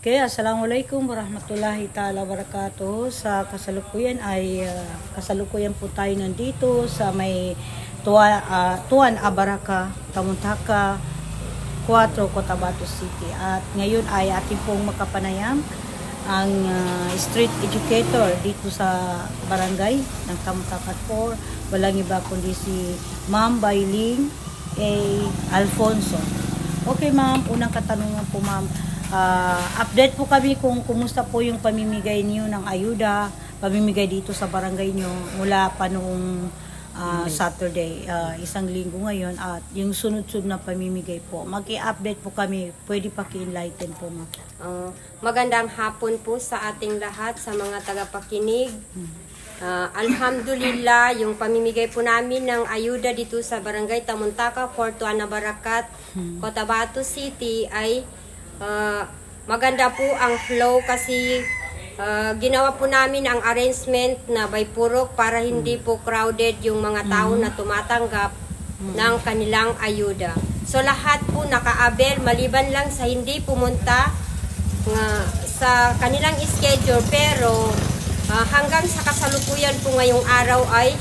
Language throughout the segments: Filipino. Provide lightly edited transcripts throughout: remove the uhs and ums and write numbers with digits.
Okay, assalamualaikum warahmatullahi ta'ala wabarakatuh. Sa kasalukuyan ay kasalukuyan po tayo nandito sa may Tuan Abaraka, Tamuntaka 4, Cotabato City. At ngayon ay ating pong makapanayam ang street educator dito sa barangay ng Tamuntaka 4. Walang iba kundi si Ma'am Bayling A. Alfonso. Okay ma'am, unang katanungan po ma'am. Update po kami kung kumusta po yung pamimigay niyo ng ayuda, pamimigay dito sa barangay niyo mula pa noong Saturday, isang linggo ngayon, at yung sunod-sunod na pamimigay po. Mag-i-update po kami, pwede paki-enlighten po ma'am. Magandang hapon po sa ating lahat, sa mga tagapakinig. Alhamdulillah, yung pamimigay po namin ng ayuda dito sa barangay Tamuntaka, Tuan Abaraka, Cotabato City ay maganda po ang flow kasi ginawa po namin ang arrangement na by purok para hindi po crowded yung mga tao na tumatanggap ng kanilang ayuda. So lahat po naka-avail maliban lang sa hindi pumunta sa kanilang schedule, pero hanggang sa kasalukuyan po ngayong araw ay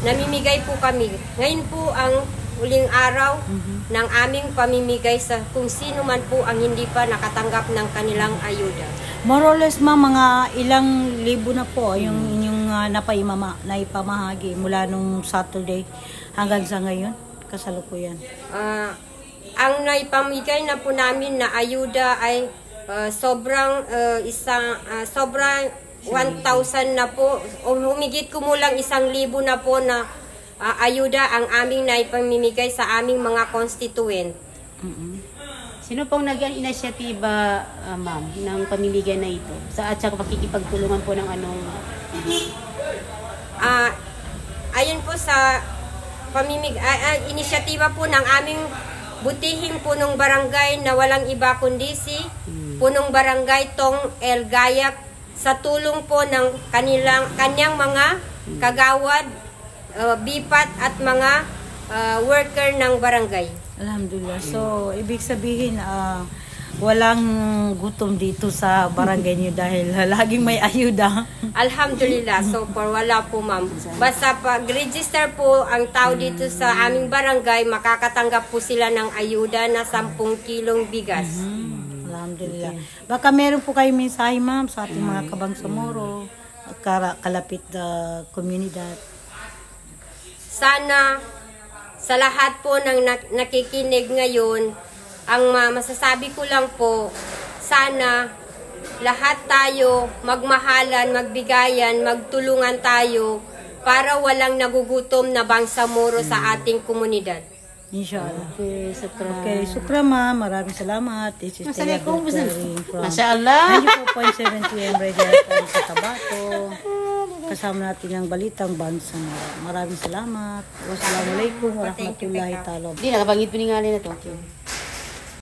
namimigay po kami. Ngayon po ang uling araw ng aming pamimigay sa kung sino man po ang hindi pa nakatanggap ng kanilang ayuda. More or less ma'am, mga ilang libo na po yung inyong naipamahagi mula nung Saturday hanggang sa ngayon, kasalukuyan? Ang naipamigay na po namin na ayuda ay sobrang 1,000 na po, o humigit kumulang 1,000 na po na ayuda ang aming naipamimigay sa aming mga constituent. Sino pong nag-inisyatiba, ma'am, ng pamimigay na ito? At sa pakikipagtulungan po ng anong... Ayon po sa inisyatiba po ng aming butihing punong barangay na walang iba kundi si punong barangay Tong El Gayak, sa tulong po ng kanyang mga kagawad, bipat at mga worker ng barangay. Alhamdulillah. So, ibig sabihin, walang gutom dito sa barangay niyo dahil laging may ayuda. Alhamdulillah. So, wala po ma'am. Basta pag-register po ang tao dito sa aming barangay, makakatanggap po sila ng ayuda na 10 kilong bigas. Alhamdulillah. Baka meron po kayo mensahe ma'am sa ating mga kabangsamoro, kalapit na komunidad. Sana sa lahat po ng nakikinig ngayon, ang masasabi ko lang po, sana lahat tayo magmahalan, magbigayan, magtulungan tayo para walang nagugutom na bangsamoro sa ating komunidad. Inshallah. Okay, sukra. Okay, sukra ma'am. Maraming salamat. This is Taya Dulcari from Mashallah. 94.7 PM Radio FM sa Tabato. Kasama natin ang balitang Bangsamoro. Maraming salamat. Wassalamualaikum warahmatullahi ta'ala. Hindi, nakabangit piningali na to. Okay.